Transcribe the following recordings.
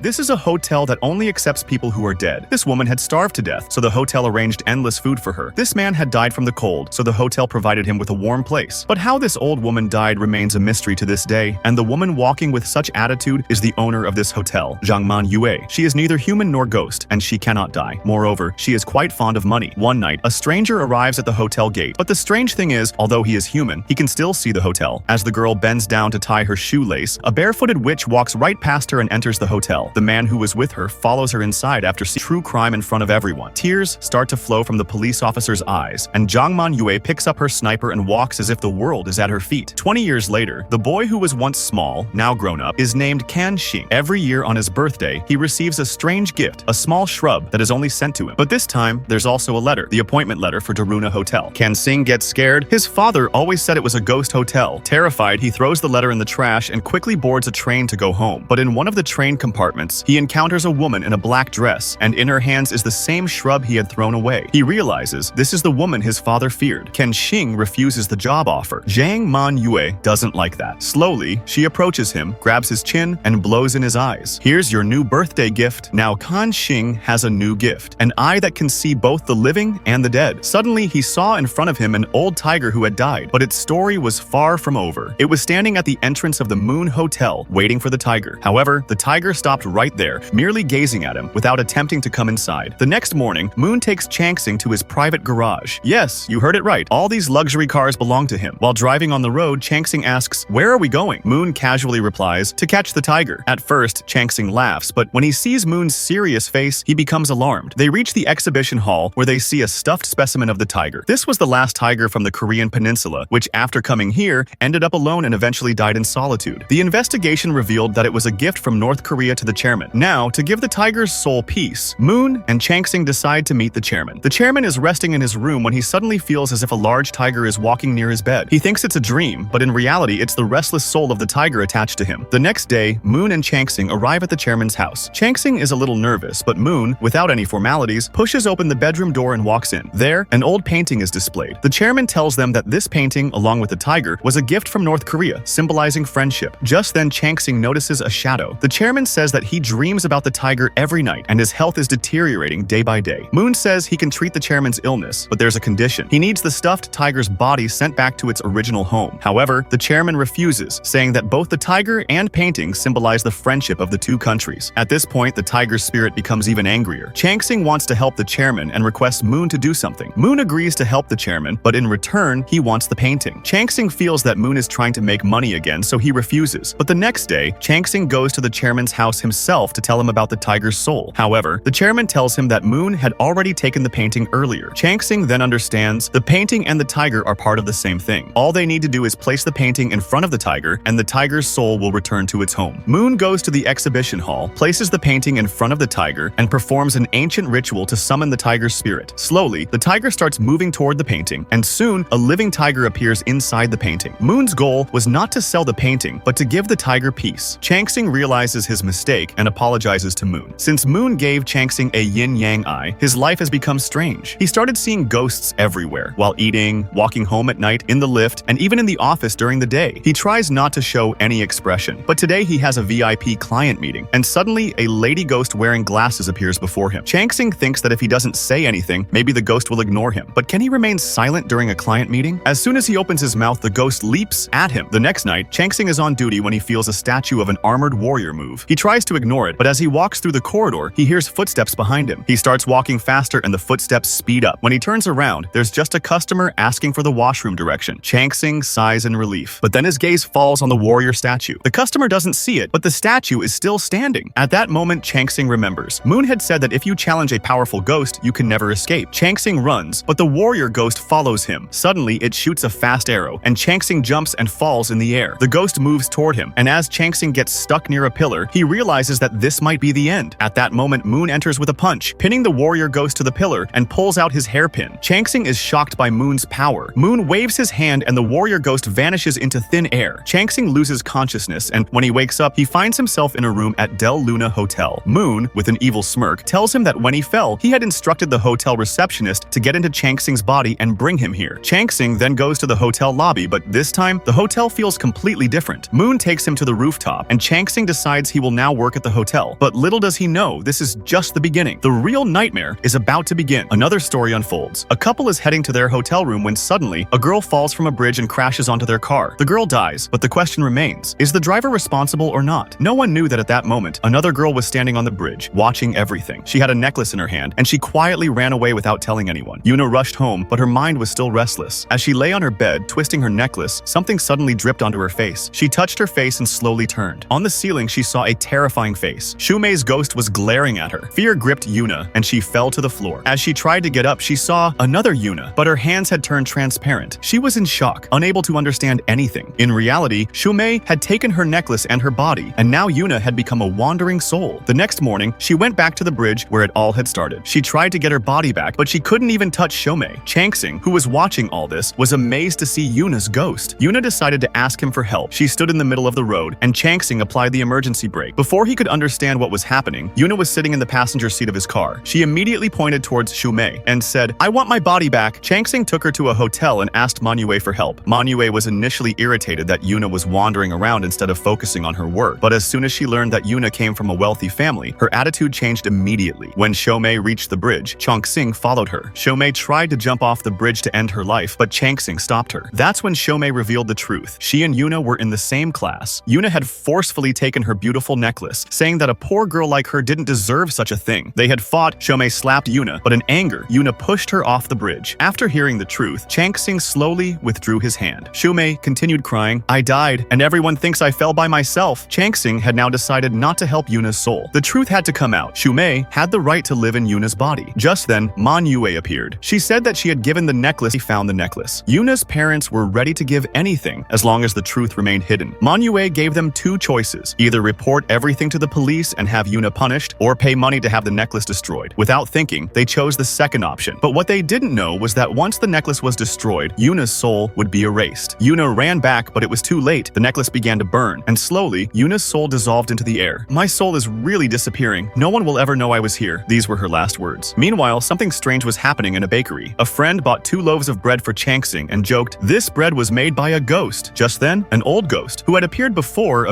This is a hotel that only accepts people who are dead. This woman had starved to death, so the hotel arranged endless food for her. This man had died from the cold, so the hotel provided him with a warm place. But how this old woman died remains a mystery to this day, and the woman walking with such attitude is the owner of this hotel, Zhangman Yue. She is neither human nor ghost, and she cannot die. Moreover, she is quite fond of money. One night, a stranger arrives at the hotel gate, but the strange thing is, although he is human, he can still see the hotel. As the girl bends down to tie her shoelace, a barefooted witch walks right past her and enters the hotel. The man who was with her follows her inside after seeing true crime in front of everyone. Tears start to flow from the police officer's eyes, and Zhangman Yue picks up her sniper and walks as if the world is at her feet. 20 years later, the boy who was once small, now grown up, is named Can Xing. Every year on his birthday, he receives a strange gift, a small shrub that is only sent to him. But this time, there's also a letter, the appointment letter for Daruna Hotel. Can Xing gets scared. His father always said it was a ghost hotel. Terrified, he throws the letter in the trash and quickly boards a train to go home. But in one of the train compartments, he encounters a woman in a black dress, and in her hands is the same shrub he had thrown away. He realizes this is the woman his father feared. Can Xing refuses the job offer. Zhangman Yue doesn't like that. Slowly, she approaches him, grabs his chin, and blows in his eyes. Here's your new birthday gift. Now Can Xing has a new gift, an eye that can see both the living and the dead. Suddenly, he saw in front of him an old tiger who had died, but its story was far from over. It was standing at the entrance of the Moon Hotel, waiting for the tiger. However, the tiger stopped right there, merely gazing at him without attempting to come inside. The next morning, Moon takes Changxing to his private garage. Yes, you heard it right. All these luxury cars belong to him. While driving on the road, Changxing asks, "Where are we going?" Moon casually replies, "To catch the tiger." At first, Changxing laughs, but when he sees Moon's serious face, he becomes alarmed. They reach the exhibition hall where they see a stuffed specimen of the tiger. This was the last tiger from the Korean peninsula, which after coming here, ended up alone and eventually died in solitude. The investigation revealed that it was a gift from North Korea to the chairman. Now, to give the tiger's soul peace, Moon and Changxing decide to meet the chairman. The chairman is resting in his room when he suddenly feels as if a large tiger is walking near his bed. He thinks it's a dream, but in reality, it's the restless soul of the tiger attached to him. The next day, Moon and Changxing arrive at the chairman's house. Changxing is a little nervous, but Moon, without any formalities, pushes open the bedroom door and walks in. There, an old painting is displayed. The chairman tells them that this painting, along with the tiger, was a gift from North Korea, symbolizing friendship. Just then, Changxing notices a shadow. The chairman says that he dreams about the tiger every night, and his health is deteriorating day by day. Moon says he can treat the chairman's illness, but there's a condition. He needs the stuffed tiger's body sent back to its original home. However, the chairman refuses, saying that both the tiger and painting symbolize the friendship of the two countries. At this point, the tiger's spirit becomes even angrier. Changxing wants to help the chairman and requests Moon to do something. Moon agrees to help the chairman, but in return, he wants the painting. Changxing feels that Moon is trying to make money again, so he refuses. But the next day, Changxing goes to the chairman's house himself to tell him about the tiger's soul. However, the chairman tells him that Moon had already taken the painting earlier. Changxing then understands the painting and the tiger are part of the same thing. All they need to do is place the painting in front of the tiger, and the tiger's soul will return to its home. Moon goes to the exhibition hall, places the painting in front of the tiger, and performs an ancient ritual to summon the tiger's spirit. Slowly, the tiger starts moving toward the painting, and soon, a living tiger appears inside the painting. Moon's goal was not to sell the painting, but to give the tiger peace. Changxing realizes his mistake and apologizes to Moon. Since Moon gave Changxing a yin-yang eye, his life has become strange. He started seeing ghosts everywhere, while eating, walking home at night, in the lift, and even in the office during the day. He tries not to show any expression, but today he has a VIP client meeting, and suddenly a lady ghost wearing glasses appears before him. Changxing thinks that if he doesn't say anything, maybe the ghost will ignore him. But can he remain silent during a client meeting? As soon as he opens his mouth, the ghost leaps at him. The next night, Changxing is on duty when he feels a statue of an armored warrior move. He tries to ignore it, but as he walks through the corridor, he hears footsteps behind him. He starts walking faster and the footsteps speed up. When he turns around, there's just a customer asking for the washroom direction. Changxing sighs in relief, but then his gaze falls on the warrior statue. The customer doesn't see it, but the statue is still standing. At that moment, Changxing remembers. Moon had said that if you challenge a powerful ghost, you can never escape. Changxing runs, but the warrior ghost follows him. Suddenly, it shoots a fast arrow, and Changxing jumps and falls in the air. The ghost moves toward him, and as Changxing gets stuck near a pillar, he realizes that this might be the end. At that moment, Moon enters with a punch, pinning the warrior ghost to the pillar and pulls out his hairpin. Changxing is shocked by Moon's power. Moon waves his hand and the warrior ghost vanishes into thin air. Changxing loses consciousness, and when he wakes up, he finds himself in a room at Del Luna Hotel. Moon, with an evil smirk, tells him that when he fell, he had instructed the hotel receptionist to get into Changxing's body and bring him here. Changxing then goes to the hotel lobby, but this time, the hotel feels completely different. Moon takes him to the rooftop, and Changxing decides he will now work work at the hotel. But little does he know, this is just the beginning. The real nightmare is about to begin. Another story unfolds. A couple is heading to their hotel room when suddenly, a girl falls from a bridge and crashes onto their car. The girl dies, but the question remains, is the driver responsible or not? No one knew that at that moment, another girl was standing on the bridge, watching everything. She had a necklace in her hand, and she quietly ran away without telling anyone. Yuna rushed home, but her mind was still restless. As she lay on her bed, twisting her necklace, something suddenly dripped onto her face. She touched her face and slowly turned. On the ceiling, she saw a terrifying face. Shumei's ghost was glaring at her. Fear gripped Yuna, and she fell to the floor. As she tried to get up, she saw another Yuna, but her hands had turned transparent. She was in shock, unable to understand anything. In reality, Shumei had taken her necklace and her body, and now Yuna had become a wandering soul. The next morning, she went back to the bridge where it all had started. She tried to get her body back, but she couldn't even touch Shumei. Changsing, who was watching all this, was amazed to see Yuna's ghost. Yuna decided to ask him for help. She stood in the middle of the road, and Changsing applied the emergency brake. Before he could understand what was happening, Yuna was sitting in the passenger seat of his car. She immediately pointed towards Shumei and said, "I want my body back." Changsing took her to a hotel and asked Manue for help. Manue was initially irritated that Yuna was wandering around instead of focusing on her work, but as soon as she learned that Yuna came from a wealthy family, her attitude changed immediately. When Shumei reached the bridge, Changsing followed her. Shumei tried to jump off the bridge to end her life, but Changsing stopped her. That's when Shumei revealed the truth. She and Yuna were in the same class. Yuna had forcefully taken her beautiful necklace, saying that a poor girl like her didn't deserve such a thing. They had fought, Shumei slapped Yuna, but in anger, Yuna pushed her off the bridge. After hearing the truth, Changsing slowly withdrew his hand. Shumei continued crying, "I died, and everyone thinks I fell by myself." Changsing had now decided not to help Yuna's soul. The truth had to come out. Shumei had the right to live in Yuna's body. Just then, Manue appeared. She said that she had given the necklace. He found the necklace. Yuna's parents were ready to give anything as long as the truth remained hidden. Manue gave them two choices: either report everything to the police and have Yuna punished, or pay money to have the necklace destroyed. Without thinking, they chose the second option. But what they didn't know was that once the necklace was destroyed, Yuna's soul would be erased. Yuna ran back, but it was too late. The necklace began to burn, and slowly, Yuna's soul dissolved into the air. "My soul is really disappearing. No one will ever know I was here." These were her last words. Meanwhile, something strange was happening in a bakery. A friend bought 2 loaves of bread for Changsing and joked, "This bread was made by a ghost." Just then, an old ghost, who had appeared before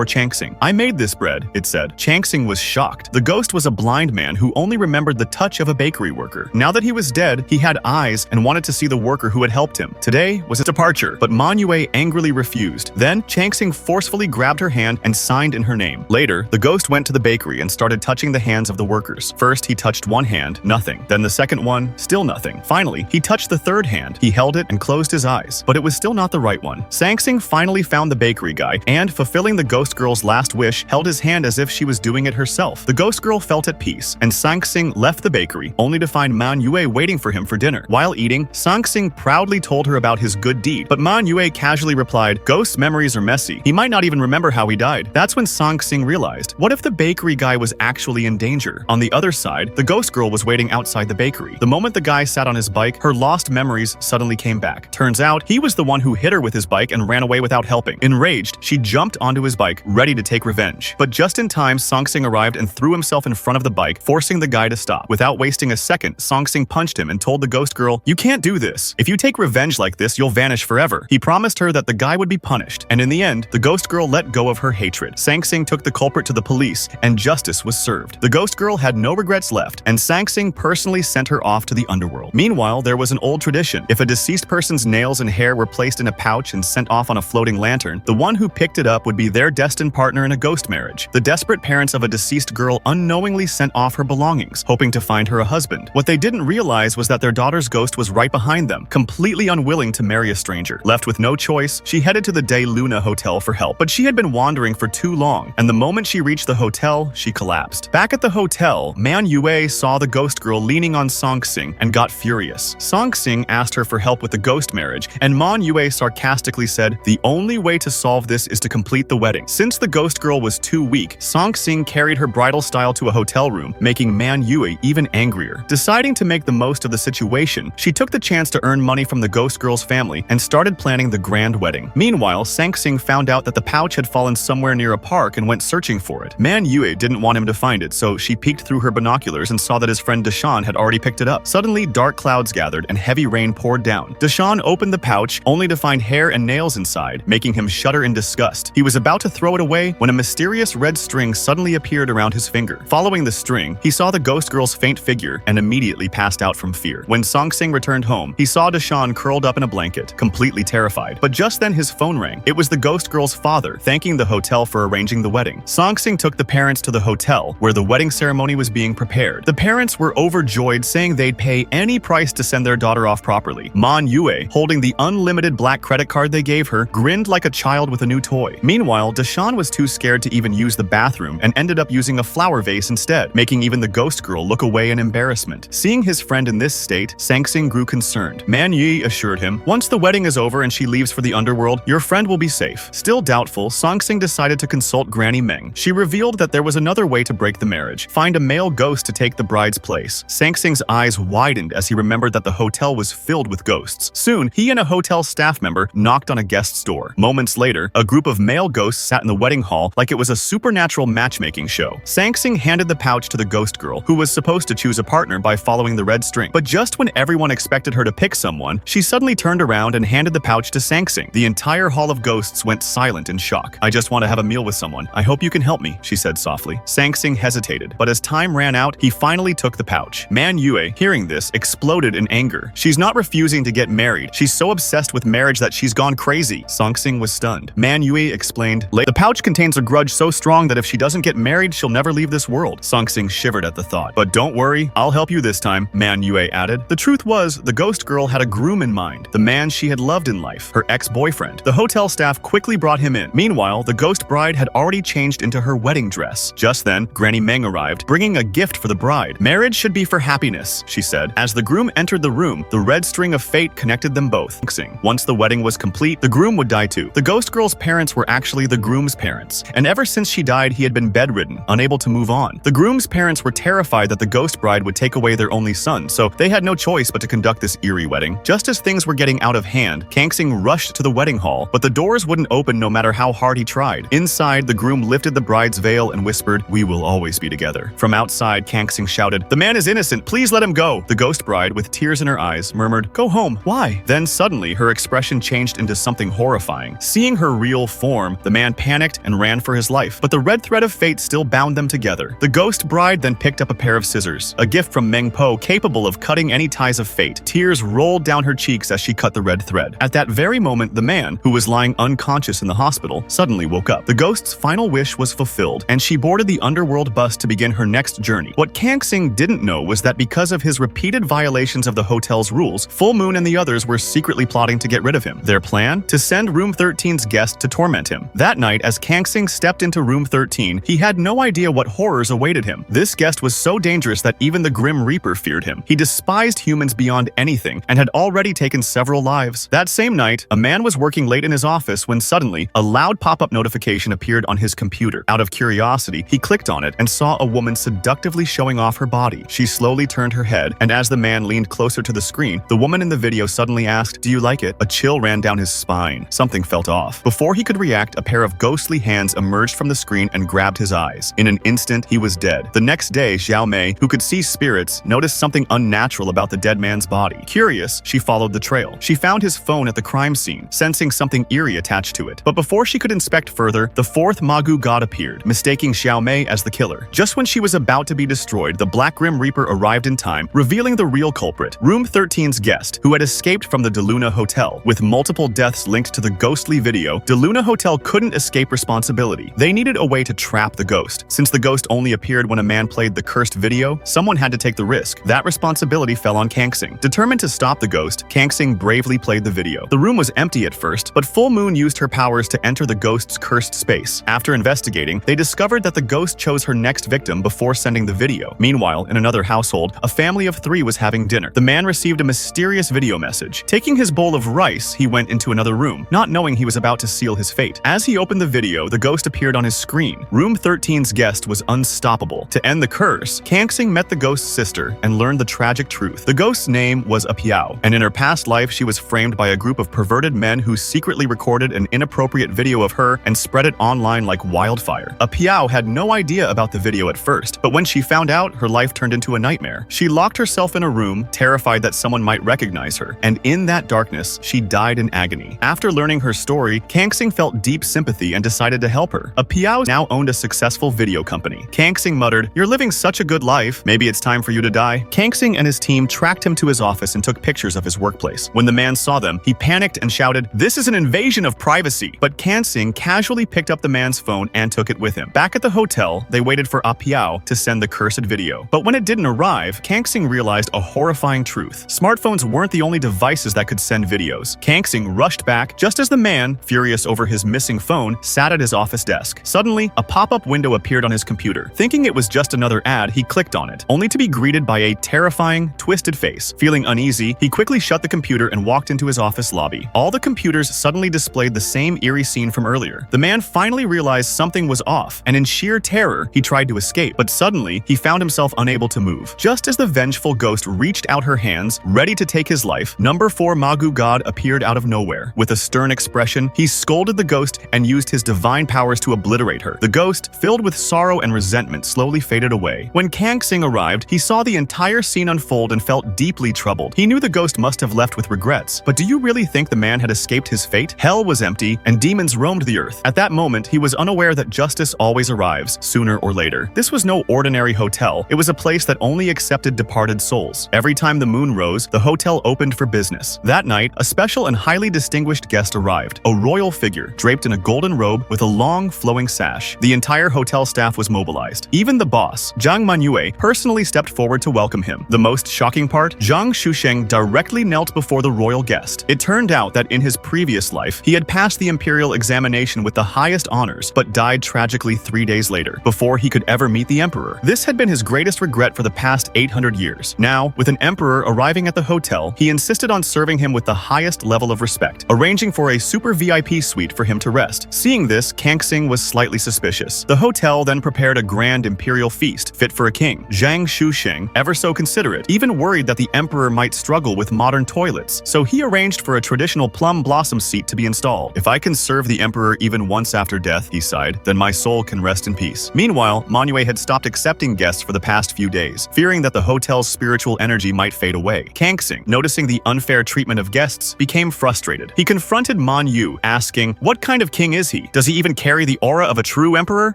Changsing. "I made this bread," it said. Changsing was shocked. The ghost was a blind man who only remembered the touch of a bakery worker. Now that he was dead, he had eyes and wanted to see the worker who had helped him. Today was his departure, but Manue angrily refused. Then, Changsing forcefully grabbed her hand and signed in her name. Later, the ghost went to the bakery and started touching the hands of the workers. First, he touched one hand, nothing. Then the second one, still nothing. Finally, he touched the third hand. He held it and closed his eyes, but it was still not the right one. Changsing finally found the bakery guy and, fulfilling the ghost girl's last wish, held his hand as if she was doing it herself. The ghost girl felt at peace, and Changsing left the bakery, only to find Manue waiting for him for dinner. While eating, Changsing proudly told her about his good deed, but Manue casually replied, "Ghosts' memories are messy. He might not even remember how he died." That's when Changsing realized, what if the bakery guy was actually in danger? On the other side, the ghost girl was waiting outside the bakery. The moment the guy sat on his bike, her lost memories suddenly came back. Turns out, he was the one who hit her with his bike and ran away without helping. Enraged, she jumped onto his bike, ready to take revenge. But just in time, Changsing arrived and threw himself in front of the bike, forcing the guy to stop. Without wasting a second, Changsing punched him and told the ghost girl, "You can't do this. If you take revenge like this, you'll vanish forever." He promised her that the guy would be punished, and in the end, the ghost girl let go of her hatred. Changsing took the culprit to the police, and justice was served. The ghost girl had no regrets left, and Changsing personally sent her off to the underworld. Meanwhile, there was an old tradition. If a deceased person's nails and hair were placed in a pouch and sent off on a floating lantern, the one who picked it up would be their destined partner in a ghost marriage. The desperate parents of a deceased girl unknowingly sent off her belongings, hoping to find her a husband. What they didn't realize was that their daughter's ghost was right behind them, completely unwilling to marry a stranger. Left with no choice, she headed to the De Luna hotel for help, but she had been wandering for too long, and the moment she reached the hotel, she collapsed. Back at the hotel, Manue saw the ghost girl leaning on Changsing and got furious. Changsing asked her for help with the ghost marriage, and Manue sarcastically said, "The only way to solve this is to complete the wedding." Since the ghost girl was too weak, Changsing carried her bridal style to a hotel room, making Manue even angrier. Deciding to make the most of the situation, she took the chance to earn money from the ghost girl's family and started planning the grand wedding. Meanwhile, Changsing found out that the pouch had fallen somewhere near a park and went searching for it. Manue didn't want him to find it, so she peeked through her binoculars and saw that his friend Deshawn had already picked it up. Suddenly, dark clouds gathered and heavy rain poured down. Deshawn opened the pouch, only to find hair and nails inside, making him shudder in disgust. He was about to throw it away when a mysterious mysterious red string suddenly appeared around his finger. Following the string, he saw the ghost girl's faint figure and immediately passed out from fear. When Song-sing returned home, he saw Deshawn curled up in a blanket, completely terrified. But just then his phone rang. It was the ghost girl's father, thanking the hotel for arranging the wedding. Song-sing took the parents to the hotel, where the wedding ceremony was being prepared. The parents were overjoyed, saying they'd pay any price to send their daughter off properly. Man Yue, holding the unlimited black credit card they gave her, grinned like a child with a new toy. Meanwhile, Deshawn was too scared to even use the bathroom and ended up using a flower vase instead, making even the ghost girl look away in embarrassment. Seeing his friend in this state, Song-sing grew concerned. Man Yue assured him, "Once the wedding is over and she leaves for the underworld, your friend will be safe." Still doubtful, Song-sing decided to consult Granny Meng. She revealed that there was another way to break the marriage: find a male ghost to take the bride's place. Song-sing's eyes widened as he remembered that the hotel was filled with ghosts. Soon, he and a hotel staff member knocked on a guest's door. Moments later, a group of male ghosts sat in the wedding hall like it was a supernatural matchmaking show. Song-sing handed the pouch to the ghost girl, who was supposed to choose a partner by following the red string. But just when everyone expected her to pick someone, she suddenly turned around and handed the pouch to Song-sing. The entire hall of ghosts went silent in shock. "I just want to have a meal with someone. I hope you can help me," she said softly. Song-sing hesitated, but as time ran out, he finally took the pouch. Man Yue, hearing this, exploded in anger. "She's not refusing to get married. She's so obsessed with marriage that she's gone crazy." Song-sing was stunned. Man Yue explained, "The pouch contains a grudge so strong that if she doesn't get married, she'll never leave this world." Song-sing shivered at the thought. "But don't worry, I'll help you this time," Man Yue added. The truth was, the ghost girl had a groom in mind, the man she had loved in life, her ex-boyfriend. The hotel staff quickly brought him in. Meanwhile, the ghost bride had already changed into her wedding dress. Just then, Granny Meng arrived, bringing a gift for the bride. "Marriage should be for happiness," she said. As the groom entered the room, the red string of fate connected them both. Once the wedding was complete, the groom would die too. The ghost girl's parents were actually the groom's parents, and ever since she died, he had been bedridden, unable to move on. The groom's parents were terrified that the ghost bride would take away their only son, so they had no choice but to conduct this eerie wedding. Just as things were getting out of hand, Song-sing rushed to the wedding hall, but the doors wouldn't open no matter how hard he tried. Inside, the groom lifted the bride's veil and whispered, "We will always be together." From outside, Song-sing shouted, "The man is innocent, please let him go." The ghost bride, with tears in her eyes, murmured, "Go home, why?" Then suddenly, her expression changed into something horrifying. Seeing her real form, the man panicked and ran for his life, but the red thread of fate still bound them together. The ghost bride then picked up a pair of scissors, a gift from Meng Po capable of cutting any ties of fate. Tears rolled down her cheeks as she cut the red thread. At that very moment, the man, who was lying unconscious in the hospital, suddenly woke up. The ghost's final wish was fulfilled, and she boarded the underworld bus to begin her next journey. What Song-sing didn't know was that because of his repeated violations of the hotel's rules, Full Moon and the others were secretly plotting to get rid of him. Their plan? To send Room 13's guest to torment him. That night, as Song-sing stepped into Room 13, he had no idea what horrors awaited him. This guest was so dangerous that even the Grim Reaper feared him. He despised humans beyond anything and had already taken several lives. That same night, a man was working late in his office when suddenly, a loud pop-up notification appeared on his computer. Out of curiosity, he clicked on it and saw a woman seductively showing off her body. She slowly turned her head, and as the man leaned closer to the screen, the woman in the video suddenly asked, "Do you like it?" A chill ran down his spine. Something felt off. Before he could react, a pair of ghostly hands emerged from the screen and grabbed his eyes. In an instant, he was dead. The next day, Xiao Mei, who could see spirits, noticed something unnatural about the dead man's body. Curious, she followed the trail. She found his phone at the crime scene, sensing something eerie attached to it. But before she could inspect further, the fourth Magu god appeared, mistaking Xiao Mei as the killer. Just when she was about to be destroyed, the Black Grim Reaper arrived in time, revealing the real culprit, Room 13's guest, who had escaped from the DeLuna Hotel. With multiple deaths linked to the ghostly video, DeLuna Hotel couldn't escape responsibility. They needed a way to trap the ghost. Since the ghost only appeared when a man played the cursed video, someone had to take the risk. That responsibility fell on Song-sing. Determined to stop the ghost, Song-sing bravely played the video. The room was empty at first, but Full Moon used her powers to enter the ghost's cursed space. After investigating, they discovered that the ghost chose her next victim before sending the video. Meanwhile, in another household, a family of 3 was having dinner. The man received a mysterious video message. Taking his bowl of rice, he went into another room, not knowing he was about to seal his fate. As he opened the video, the ghost appeared on his screen. Room 13's guest was unstoppable. To end the curse, Song-sing met the ghost's sister and learned the tragic truth. The ghost's name was Apiao, and in her past life, she was framed by a group of perverted men who secretly recorded an inappropriate video of her and spread it online like wildfire. Apiao had no idea about the video at first, but when she found out, her life turned into a nightmare. She locked herself in a room, terrified that someone might recognize her, and in that darkness, she died in agony. After learning her story, Song-sing felt deep sympathy and decided to help her. Apiao Piao now owned a successful video company. Kangsing muttered, "You're living such a good life. Maybe it's time for you to die." Kangsing and his team tracked him to his office and took pictures of his workplace. When the man saw them, he panicked and shouted, "This is an invasion of privacy." But Kangsing casually picked up the man's phone and took it with him. Back at the hotel, they waited for Piao to send the cursed video. But when it didn't arrive, Kangsing realized a horrifying truth. Smartphones weren't the only devices that could send videos. Kangsing rushed back just as the man, furious over his missing phone, sat at his office desk. Suddenly, a pop-up window appeared on his computer. Thinking it was just another ad, he clicked on it, only to be greeted by a terrifying, twisted face. Feeling uneasy, he quickly shut the computer and walked into his office lobby. All the computers suddenly displayed the same eerie scene from earlier. The man finally realized something was off, and in sheer terror, he tried to escape. But suddenly, he found himself unable to move. Just as the vengeful ghost reached out her hands, ready to take his life, number 4 Magu god appeared out of nowhere. With a stern expression, he scolded the ghost and used his divine powers to obliterate her. The ghost, filled with sorrow and resentment, slowly faded away. When Kangsing arrived, he saw the entire scene unfold and felt deeply troubled. He knew the ghost must have left with regrets. But do you really think the man had escaped his fate? Hell was empty, and demons roamed the earth. At that moment, he was unaware that justice always arrives, sooner or later. This was no ordinary hotel. It was a place that only accepted departed souls. Every time the moon rose, the hotel opened for business. That night, a special and highly distinguished guest arrived, a royal figure, draped in a golden robe with a long, flowing sash. The entire hotel staff was mobilized. Even the boss, Zhang Manyue, personally stepped forward to welcome him. The most shocking part, Zhang Shusheng directly knelt before the royal guest. It turned out that in his previous life, he had passed the imperial examination with the highest honors, but died tragically 3 days later, before he could ever meet the emperor. This had been his greatest regret for the past 800 years. Now, with an emperor arriving at the hotel, he insisted on serving him with the highest level of respect, arranging for a super VIP suite for him to rest. Seeing this, Kangsing was slightly suspicious. The hotel then prepared a grand imperial feast, fit for a king. Zhang Shusheng, ever so considerate, even worried that the emperor might struggle with modern toilets, so he arranged for a traditional plum blossom seat to be installed. "If I can serve the emperor even once after death," he sighed, "then my soul can rest in peace." Meanwhile, Manyue had stopped accepting guests for the past few days, fearing that the hotel's spiritual energy might fade away. Kangsing, noticing the unfair treatment of guests, became frustrated. He confronted Man Yu, asking, "What kind of king is he? Does he even carry the aura of a true emperor?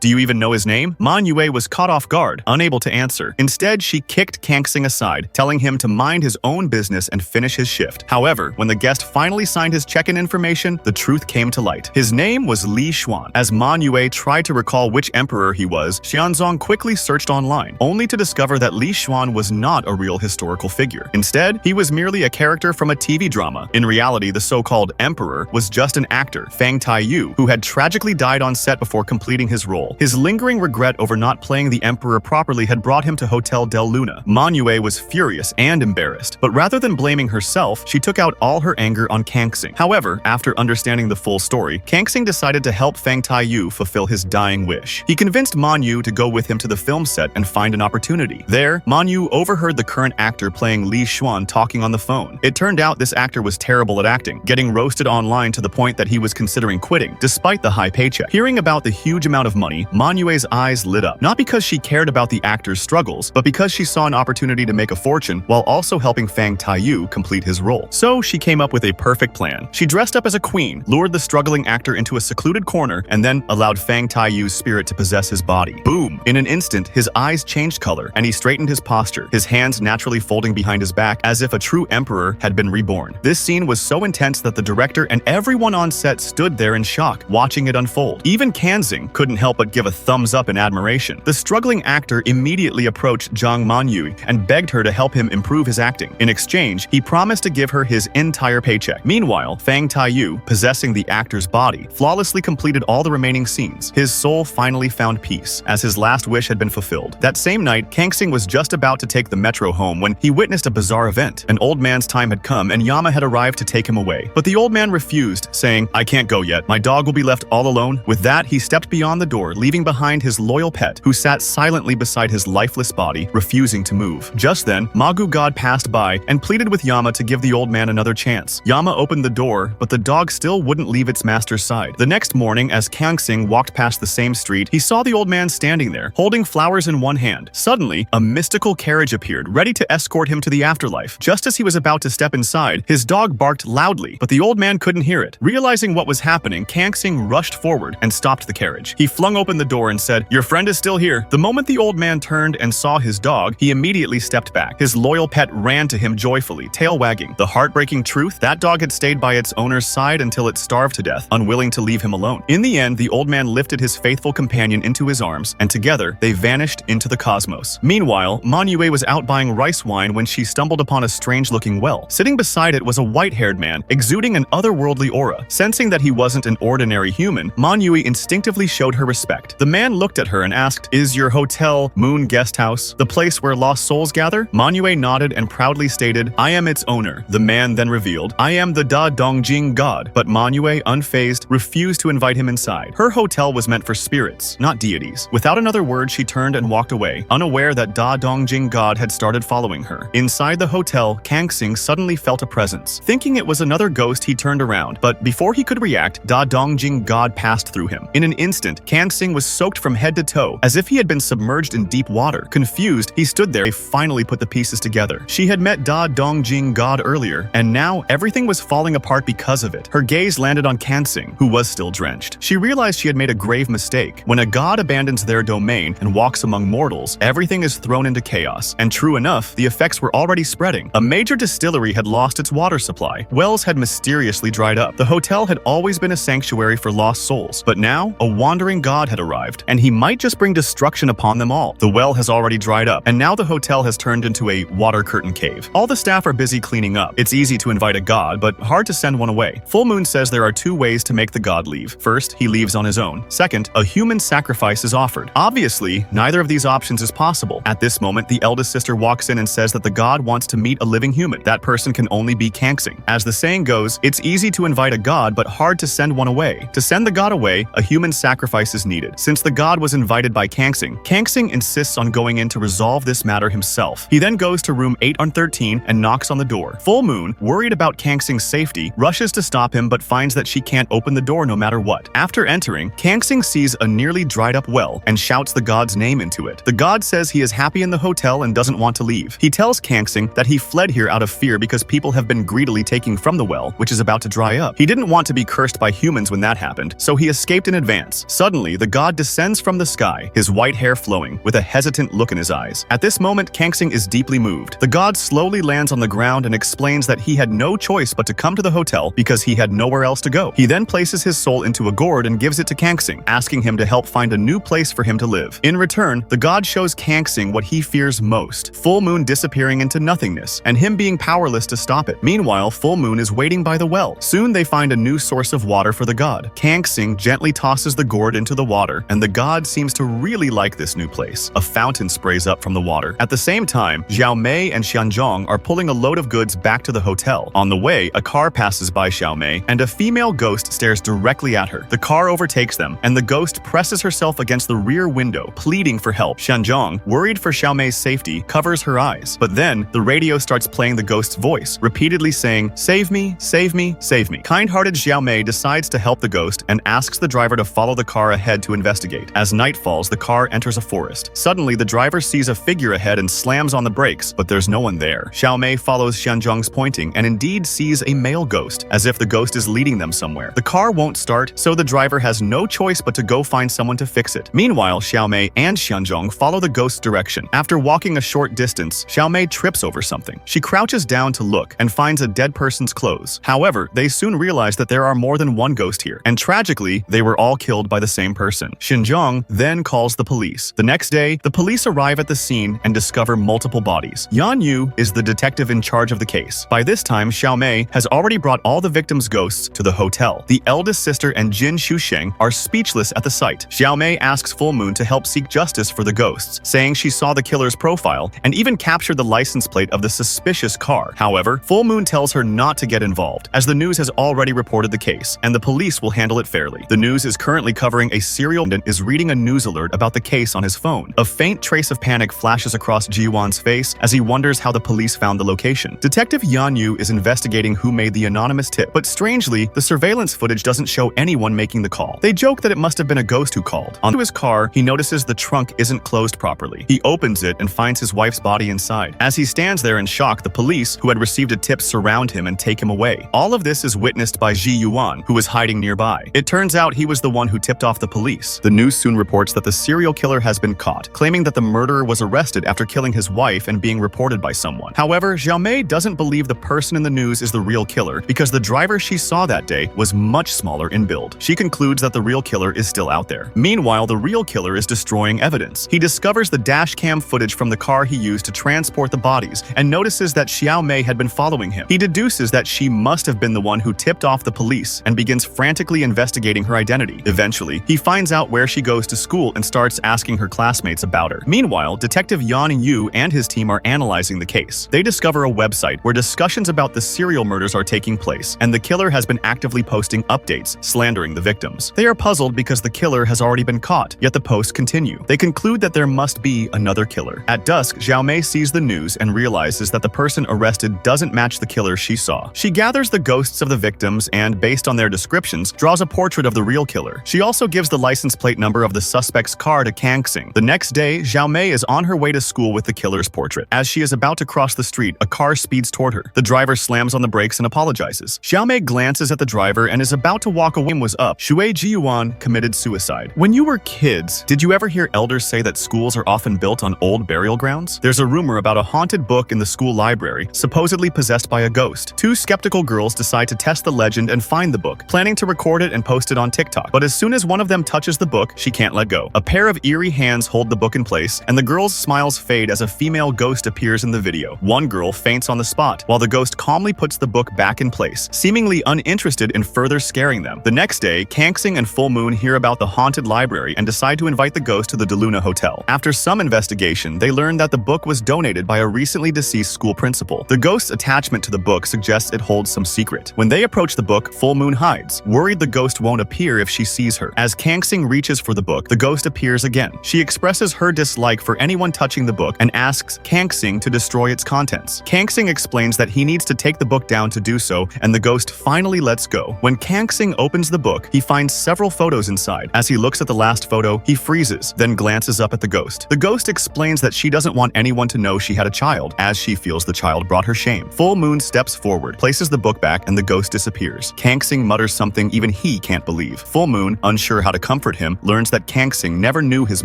Do you even know his name?" Man Yue was caught off guard, unable to answer. Instead, she kicked Kangsing aside, telling him to mind his own business and finish his shift. However, when the guest finally signed his check-in information, the truth came to light. His name was Li Xuan. As Man Yue tried to recall which emperor he was, Xianzong quickly searched online, only to discover that Li Xuan was not a real historical figure. Instead, he was merely a character from a TV drama. In reality, the so-called emperor was just an actor, Fang Taiyu, who had tragically died on set before completing his role. His lingering regret over not playing the emperor properly had brought him to Hotel Del Luna. Man Yue was furious and embarrassed, but rather than blaming herself, she took out all her anger on Kangsing. However, after understanding the full story, Kangsing decided to help Fang Taiyu fulfill his dying wish. He convinced Man Yu to go with him to the film set and find an opportunity. There, Man Yu overheard the current actor playing Li Xuan talking on the phone. It turned out this actor was terrible at acting, getting roasted online to the point that he was considering quitting, despite the high paycheck. Hearing about the huge amount of money, Man Yue's eyes lit up, not because she cared about the actor's struggles, but because she saw an opportunity to make a fortune while also helping Fang Taiyu complete his role. So she came up with a perfect plan. She dressed up as a queen, lured the struggling actor into a secluded corner, and then allowed Fang Taiyu's spirit to possess his body. Boom! In an instant, his eyes changed color, and he straightened his posture, his hands naturally folding behind his back as if a true emperor had been reborn. This scene was so intense that the director and everyone on set stood there in shock, watching it unfold. Even Kangsing couldn't help but give a thumbs up in admiration. The struggling actor immediately approached Zhang Manyu and begged her to help him improve his acting. In exchange, he promised to give her his entire paycheck. Meanwhile, Fang Taiyu, possessing the actor's body, flawlessly completed all the remaining scenes. His soul finally found peace, as his last wish had been fulfilled. That same night, Kangsing was just about to take the metro home when he witnessed a bizarre event. An old man's time had come and Yama had arrived to take him away. But the old man refused, saying, "I can't go yet. My dog will be left all alone." With that, he stepped beyond the door, leaving behind his loyal pet, who sat silently beside his lifeless body, refusing to move. Just then, Magu God passed by and pleaded with Yama to give the old man another chance. Yama opened the door, but the dog still wouldn't leave its master's side. The next morning, as Kangsing walked past the same street, he saw the old man standing there, holding flowers in one hand. Suddenly, a mystical carriage appeared, ready to escort him to the afterlife. Just as he was about to step inside, his dog barked loudly, but the old man couldn't hear it. Realizing what was happening, Kangsing rushed forward and stopped the the carriage. He flung open the door and said, "Your friend is still here." The moment the old man turned and saw his dog, he immediately stepped back. His loyal pet ran to him joyfully, tail wagging. The heartbreaking truth, that dog had stayed by its owner's side until it starved to death, unwilling to leave him alone. In the end, the old man lifted his faithful companion into his arms, and together they vanished into the cosmos. Meanwhile, Manue was out buying rice wine when she stumbled upon a strange-looking well. Sitting beside it was a white-haired man, exuding an otherworldly aura. Sensing that he wasn't an ordinary human, Manue instinctively showed her respect. The man looked at her and asked, "Is your hotel Moon Guest House the place where lost souls gather?" Manue nodded and proudly stated, "I am its owner." The man then revealed, "I am the Da Dongjing god," but Manue, unfazed, refused to invite him inside. Her hotel was meant for spirits, not deities. Without another word, she turned and walked away, unaware that Da Dongjing god had started following her. Inside the hotel, Kangsing suddenly felt a presence. Thinking it was another ghost, he turned around, but before he could react, Da Dongjing god passed through him. In an instant, Kangsing was soaked from head to toe, as if he had been submerged in deep water. Confused, he stood there. They finally put the pieces together. She had met Da Dongjing god earlier, and now everything was falling apart because of it. Her gaze landed on Kangsing, who was still drenched. She realized she had made a grave mistake. When a god abandons their domain and walks among mortals, everything is thrown into chaos. And true enough, the effects were already spreading. A major distillery had lost its water supply. Wells had mysteriously dried up. The hotel had always been a sanctuary for lost souls, but now a wandering god had arrived, and he might just bring destruction upon them all. The well has already dried up, and now the hotel has turned into a water curtain cave. All the staff are busy cleaning up. It's easy to invite a god, but hard to send one away. Full Moon says there are two ways to make the god leave. First, he leaves on his own. Second, a human sacrifice is offered. Obviously, neither of these options is possible. At this moment, the eldest sister walks in and says that the god wants to meet a living human. That person can only be Kangsing. As the saying goes, it's easy to invite a god, but hard to send one away. To send the god away, a human sacrifice is needed. Since the god was invited by Kangsing, Kangsing insists on going in to resolve this matter himself. He then goes to room 813 and knocks on the door. Full Moon, worried about Kangsing's safety, rushes to stop him but finds that she can't open the door no matter what. After entering, Kangsing sees a nearly dried up well and shouts the god's name into it. The god says he is happy in the hotel and doesn't want to leave. He tells Kangsing that he fled here out of fear because people have been greedily taking from the well, which is about to dry up. He didn't want to be cursed by humans when that happened, so he escaped in advance. Suddenly, the god descends from the sky, his white hair flowing, with a hesitant look in his eyes. At this moment, Kangsing is deeply moved. The god slowly lands on the ground and explains that he had no choice but to come to the hotel because he had nowhere else to go. He then places his soul into a gourd and gives it to Kangsing, asking him to help find a new place for him to live. In return, the god shows Kangsing what he fears most: Full Moon disappearing into nothingness, and him being powerless to stop it. Meanwhile, Full Moon is waiting by the well. Soon they find a new source of water for the god. Kangsing gently tosses the gourd into the water, and the god seems to really like this new place. A fountain sprays up from the water. At the same time, Xiao Mei and Xianzhong are pulling a load of goods back to the hotel. On the way, a car passes by Xiao Mei, and a female ghost stares directly at her. The car overtakes them, and the ghost presses herself against the rear window, pleading for help. Xianzhong, worried for Xiao Mei's safety, covers her eyes. But then, the radio starts playing the ghost's voice, repeatedly saying, "Save me, save me, save me." Kind-hearted Xiao Mei decides to help the ghost and asks the driver to follow the car ahead to investigate. As night falls, the car enters a forest. Suddenly, the driver sees a figure ahead and slams on the brakes, but there's no one there. Xiao Mei follows Xianzhong's pointing and indeed sees a male ghost, as if the ghost is leading them somewhere. The car won't start, so the driver has no choice but to go find someone to fix it. Meanwhile, Xiao Mei and Xianzhong follow the ghost's direction. After walking a short distance, Xiao Mei trips over something. She crouches down to look and finds a dead person's clothes. However, they soon realize that there are more than one ghost here, and tragically, they were all killed by the same person. Xianzhong then calls the police. The next day, the police arrive at the scene and discover multiple bodies. Yan Yu is the detective in charge of the case. By this time, Xiao Mei has already brought all the victims' ghosts to the hotel. The eldest sister and Jin Shusheng are speechless at the sight. Xiao Mei asks Full Moon to help seek justice for the ghosts, saying she saw the killer's profile and even captured the license plate of the suspicious car. However, Full Moon tells her not to get involved, as the news has already reported the case, and the police will handle it fairly. The news is currently covering a serial killer is reading a news alert about the case on his phone. A faint trace of panic flashes across Ji-won's face as he wonders how the police found the location. Detective Yan Yu is investigating who made the anonymous tip, but strangely, the surveillance footage doesn't show anyone making the call. They joke that it must have been a ghost who called. Onto his car, he notices the trunk isn't closed properly. He opens it and finds his wife's body inside. As he stands there in shock, the police, who had received a tip, surround him and take him away. All of this is witnessed by Ji Yuan, who is hiding nearby. It turns out he was the the one who tipped off the police. The news soon reports that the serial killer has been caught, claiming that the murderer was arrested after killing his wife and being reported by someone. However, Xiaomei doesn't believe the person in the news is the real killer because the driver she saw that day was much smaller in build. She concludes that the real killer is still out there. Meanwhile, the real killer is destroying evidence. He discovers the dashcam footage from the car he used to transport the bodies and notices that Xiao Mei had been following him. He deduces that she must have been the one who tipped off the police and begins frantically investigating her identity. Eventually, he finds out where she goes to school and starts asking her classmates about her. Meanwhile, Detective Yan Yu and his team are analyzing the case. They discover a website where discussions about the serial murders are taking place, and the killer has been actively posting updates, slandering the victims. They are puzzled because the killer has already been caught, yet the posts continue. They conclude that there must be another killer. At dusk, Xiao Mei sees the news and realizes that the person arrested doesn't match the killer she saw. She gathers the ghosts of the victims and, based on their descriptions, draws a portrait of the real killer. She also gives the license plate number of the suspect's car to Kangxing. The next day, Xiao Mei is on her way to school with the killer's portrait. As she is about to cross the street, a car speeds toward her. The driver slams on the brakes and apologizes. Xiao Mei glances at the driver and is about to walk away. Was up. Shui Jiyuan committed suicide. When you were kids, did you ever hear elders say that schools are often built on old burial grounds? There's a rumor about a haunted book in the school library, supposedly possessed by a ghost. Two skeptical girls decide to test the legend and find the book, planning to record it and post it on TikTok. But as soon as one of them touches the book, she can't let go. A pair of eerie hands hold the book in place, and the girls' smiles fade as a female ghost appears in the video. One girl faints on the spot, while the ghost calmly puts the book back in place, seemingly uninterested in further scaring them. The next day, Kangxing and Full Moon hear about the haunted library and decide to invite the ghost to the DeLuna Hotel. After some investigation, they learn that the book was donated by a recently deceased school principal. The ghost's attachment to the book suggests it holds some secret. When they approach the book, Full Moon hides, worried the ghost won't appear if she sees her. As Kangxing reaches for the book, the ghost appears again. She expresses her dislike for anyone touching the book and asks Kangxing to destroy its contents. Kangxing explains that he needs to take the book down to do so, and the ghost finally lets go. When Kangxing opens the book, he finds several photos inside. As he looks at the last photo, he freezes, then glances up at the ghost. The ghost explains that she doesn't want anyone to know she had a child, as she feels the child brought her shame. Full Moon steps forward, places the book back, and the ghost disappears. Kangxing mutters something even he can't believe. Full Moon, unsure how to comfort him, learns that Kangxing never knew his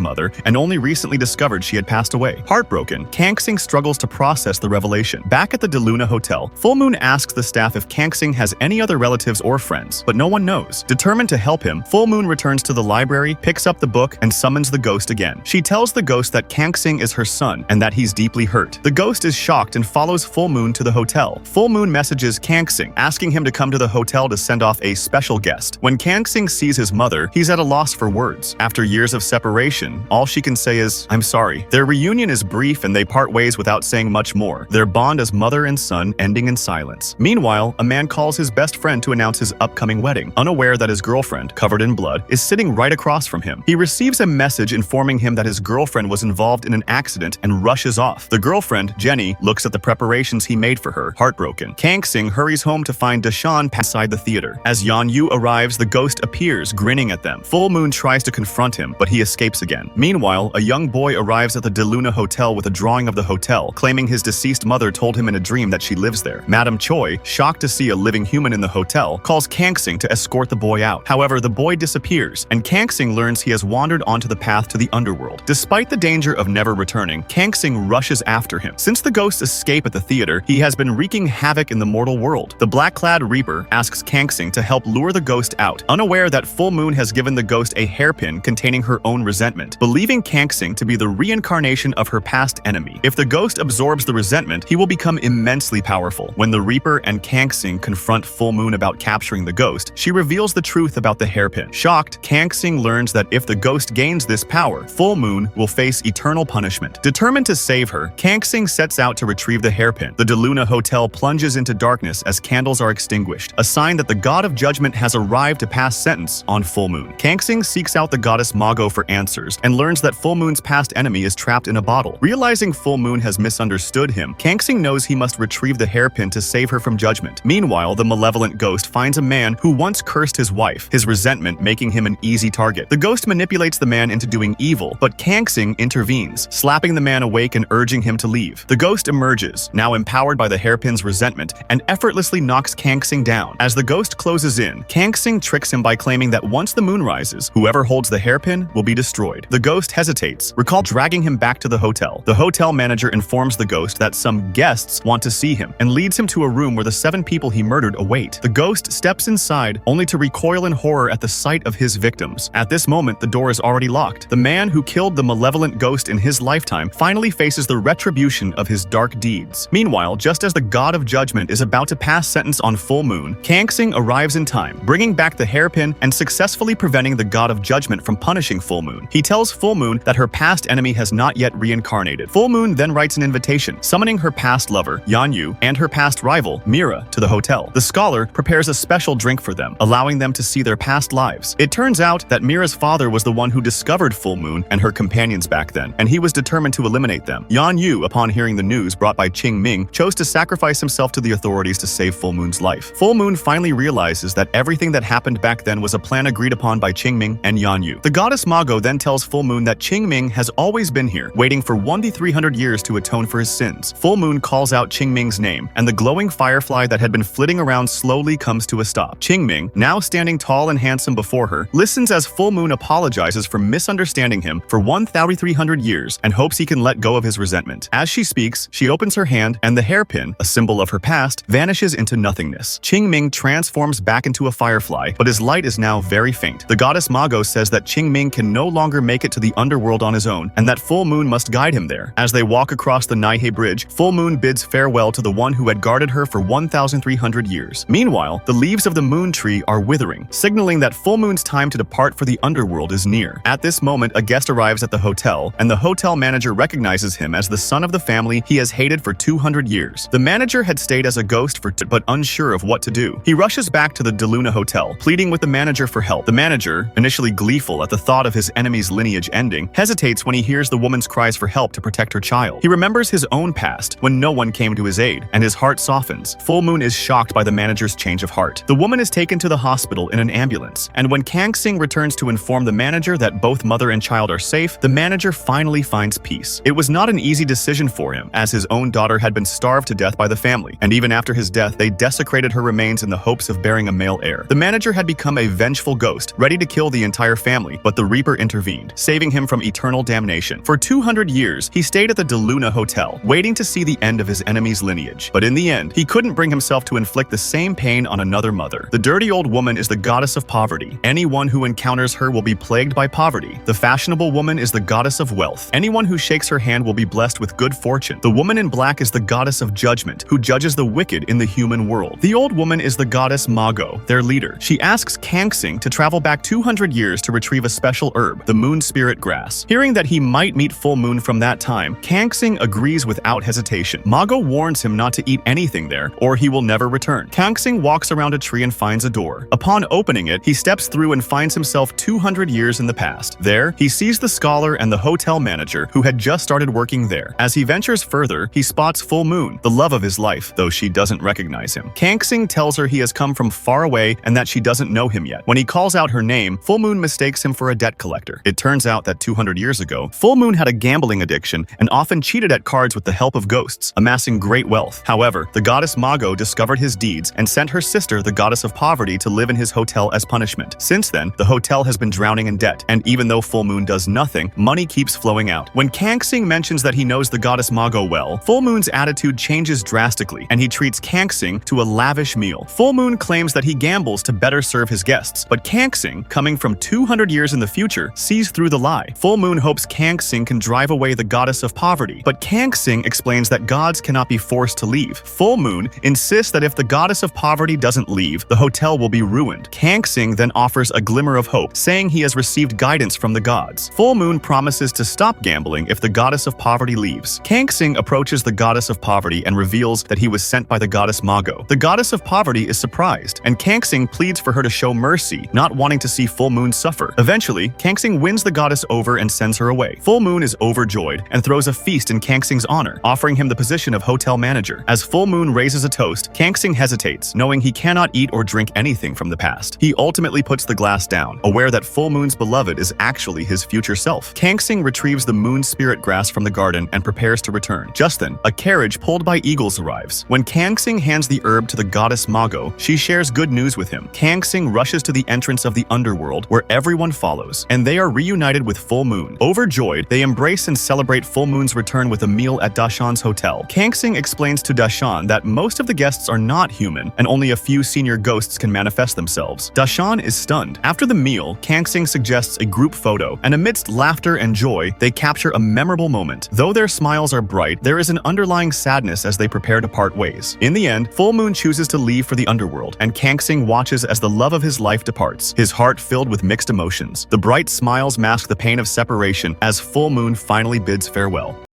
mother and only recently discovered she had passed away. Heartbroken, Kangxing struggles to process the revelation. Back at the DeLuna Hotel, Full Moon asks the staff if Kangxing has any other relatives or friends, but no one knows. Determined to help him, Full Moon returns to the library, picks up the book, and summons the ghost again. She tells the ghost that Kangxing is her son and that he's deeply hurt. The ghost is shocked and follows Full Moon to the hotel. Full Moon messages Kangxing, asking him to come to the hotel to send off a special guest. When Kangxing sees his mother, he's at a loss for words. After years of separation, all she can say is, "I'm sorry." Their reunion is brief and they part ways without saying much more, their bond as mother and son ending in silence. Meanwhile, a man calls his best friend to announce his upcoming wedding, unaware that his girlfriend, covered in blood, is sitting right across from him. He receives a message informing him that his girlfriend was involved in an accident and rushes off. The girlfriend, Jenny, looks at the preparations he made for her, heartbroken. Kangxing hurries home to find Deshawn outside the theater. As Yan Yu arrives, the ghost appears, grinning at them. Full Moon tries to confront him, but he escapes again. Meanwhile, a young boy arrives at the DeLuna Hotel with a drawing of the hotel, claiming his deceased mother told him in a dream that she lives there. Madame Choi, shocked to see a living human in the hotel, calls Kangxing to escort the boy out. However, the boy disappears, and Kangxing learns he has wandered onto the path to the underworld. Despite the danger of never returning, Kangxing rushes after him. Since the ghosts escape at the theater, he has been wreaking havoc in the mortal world. The black-clad Reaper asks Kangxing to help lure the ghost out, unaware that Full Moon has given the ghost a hairpin containing her own resentment, believing Kangxing to be the reincarnation of her past enemy. If the ghost absorbs the resentment, he will become immensely powerful. When the Reaper and Kangxing confront Full Moon about capturing the ghost, she reveals the truth about the hairpin. Shocked, Kangxing learns that if the ghost gains this power, Full Moon will face eternal punishment. Determined to save her, Kangxing sets out to retrieve the hairpin. The DeLuna Hotel plunges into darkness as candles are extinguished, a sign that the God of Judgment has arrived to pass sentence on Full Moon. Kangxing seeks out the goddess Mago for answers and learns that Full Moon's past enemy is trapped in a bottle. Realizing Full Moon has misunderstood him, Kangxing knows he must retrieve the hairpin to save her from judgment. Meanwhile, the malevolent ghost finds a man who once cursed his wife, his resentment making him an easy target. The ghost manipulates the man into doing evil, but Kangxing intervenes, slapping the man awake and urging him to leave. The ghost emerges, now empowered by the hairpin's resentment, and effortlessly knocks Kangxing down. As the ghost closes in, Kangxing tricks him by claiming that that once the moon rises, whoever holds the hairpin will be destroyed. The ghost hesitates, dragging him back to the hotel. The hotel manager informs the ghost that some guests want to see him and leads him to a room where the 7 people he murdered await. The ghost steps inside, only to recoil in horror at the sight of his victims. At this moment, the door is already locked. The man who killed the malevolent ghost in his lifetime finally faces the retribution of his dark deeds. Meanwhile, just as the god of judgment is about to pass sentence on full moon, Kang-sing arrives in time, bringing back the hairpin and successfully preventing the god of judgment from punishing full moon. He tells full moon that her past enemy has not yet reincarnated. Full moon then writes an invitation, summoning her past lover, Yan-yu, and her past rival, Mira, to the hotel. The scholar prepares a special drink for them, allowing them to see their past lives. It turns out that Mira's father was the one who discovered full moon and her companions back then, and he was determined to eliminate them. Yan-yu, upon hearing the news brought by Qing-ming, chose to sacrifice himself to the authorities to save full moon's life. Full moon finally realizes that everything that happened back then was a plan agreed upon by Qing-ming and Yan-yu. The goddess Mago then tells full moon that Qing-ming has always been here, waiting for 1,300 years to atone for his sins. Full moon calls out Qing-ming's name, and the glowing firefly that had been flitting around slowly comes to a stop. Qing-ming, now standing tall and handsome before her, listens as full moon apologizes for misunderstanding him for 1,300 years and hopes he can let go of his resentment. As she speaks, she opens her hand, and the hairpin, a symbol of her past, vanishes into nothingness. Qing-ming transforms back into a firefly, but his light is now very faint. The goddess Mago says that Qing-ming can no longer make it to the underworld on his own, and that full moon must guide him there. As they walk across the Naihei Bridge, full moon bids farewell to the one who had guarded her for 1,300 years. Meanwhile, the leaves of the moon tree are withering, signaling that full moon's time to depart for the underworld is near. At this moment, a guest arrives at the hotel, and the hotel manager recognizes him as the son of the family he has hated for 200 years. The manager had stayed as a ghost but unsure of what to do. He rushes back to the De Luna Hotel, pleading with the manager for help. The manager, initially gleeful at the thought of his enemy's lineage ending, hesitates when he hears the woman's cries for help to protect her child. He remembers his own past, when no one came to his aid, and his heart softens. Full moon is shocked by the manager's change of heart. The woman is taken to the hospital in an ambulance, and when Kang-sing returns to inform the manager that both mother and child are safe, the manager finally finds peace. It was not an easy decision for him, as his own daughter had been starved to death by the family, and even after his death, they desecrated her remains in the hopes of bearing a male heir. The manager had become a vengeful ghost, ready to kill the entire family, but the Reaper intervened, saving him from eternal damnation. For 200 years, he stayed at the De Luna Hotel, waiting to see the end of his enemy's lineage. But in the end, he couldn't bring himself to inflict the same pain on another mother. The dirty old woman is the goddess of poverty. Anyone who encounters her will be plagued by poverty. The fashionable woman is the goddess of wealth. Anyone who shakes her hand will be blessed with good fortune. The woman in black is the goddess of judgment, who judges the wicked in the human world. The old woman is the goddess Mago, their leader. She asks Kang-sing to travel back 200 years to retrieve a special herb, the moon spirit grass. Hearing that he might meet full moon from that time, Kang-sing agrees without hesitation. Mago warns him not to eat anything there, or he will never return. Kang-sing walks around a tree and finds a door. Upon opening it, he steps through and finds himself 200 years in the past. There, he sees the scholar and the hotel manager who had just started working there. As he ventures further, he spots Full Moon, the love of his life, though she doesn't recognize him. Kang-sing tells her he has come from far away and that she doesn't know him yet. When he calls out her name, Full Moon mistakes him for a debt collector. It turns out that 200 years ago, Full Moon had a gambling addiction and often cheated at cards with the help of ghosts, amassing great wealth. However, the goddess Mago discovered his deeds and sent her sister, the goddess of poverty, to live in his hotel as punishment. Since then, the hotel has been drowning in debt, and even though Full Moon does nothing, money keeps flowing out. When Kang-sing mentions that he knows the goddess Mago well, Full Moon's attitude changes drastically, and he treats Kang-sing to a lavish meal. Full Moon claims that he gambles to better serve his guests, but Kang-sing, coming from 200 years in the future, sees through the lie. Full Moon hopes Kang-sing can drive away the goddess of poverty, but Kang-sing explains that gods cannot be forced to leave. Full Moon insists that if the goddess of poverty doesn't leave, the hotel will be ruined. Kang-sing then offers a glimmer of hope, saying he has received guidance from the gods. Full Moon promises to stop gambling if the goddess of poverty leaves. Kang-sing approaches the goddess of poverty and reveals that he was sent by the goddess Mago. The goddess of poverty is surprised, and Kang-sing pleads for her to show mercy, not wanting to see Full Moon suffer. Eventually, Kang-sing wins the goddess over and sends her away. Full Moon is overjoyed and throws a feast in Kang-sing's honor, offering him the position of hotel manager. As Full Moon raises a toast, Kang-sing hesitates, knowing he cannot eat or drink anything from the past. He ultimately puts the glass down, aware that Full Moon's beloved is actually his future self. Kang-sing retrieves the moon spirit grass from the garden and prepares to return. Just then, a carriage pulled by eagles arrives. When Kang-sing hands the herb to the goddess Mago, she shares good news with him. Kang-sing rushes to the the entrance of the underworld, where everyone follows, and they are reunited with Full Moon. Overjoyed, they embrace and celebrate Full Moon's return with a meal at Dashan's hotel. Kangsing explains to Dashan that most of the guests are not human, and only a few senior ghosts can manifest themselves. Dashan is stunned. After the meal, Kangsing suggests a group photo, and amidst laughter and joy, they capture a memorable moment. Though their smiles are bright, there is an underlying sadness as they prepare to part ways. In the end, Full Moon chooses to leave for the underworld, and Kangsing watches as the love of his life departs, his heart filled with mixed emotions. The bright smiles mask the pain of separation as Full Moon finally bids farewell.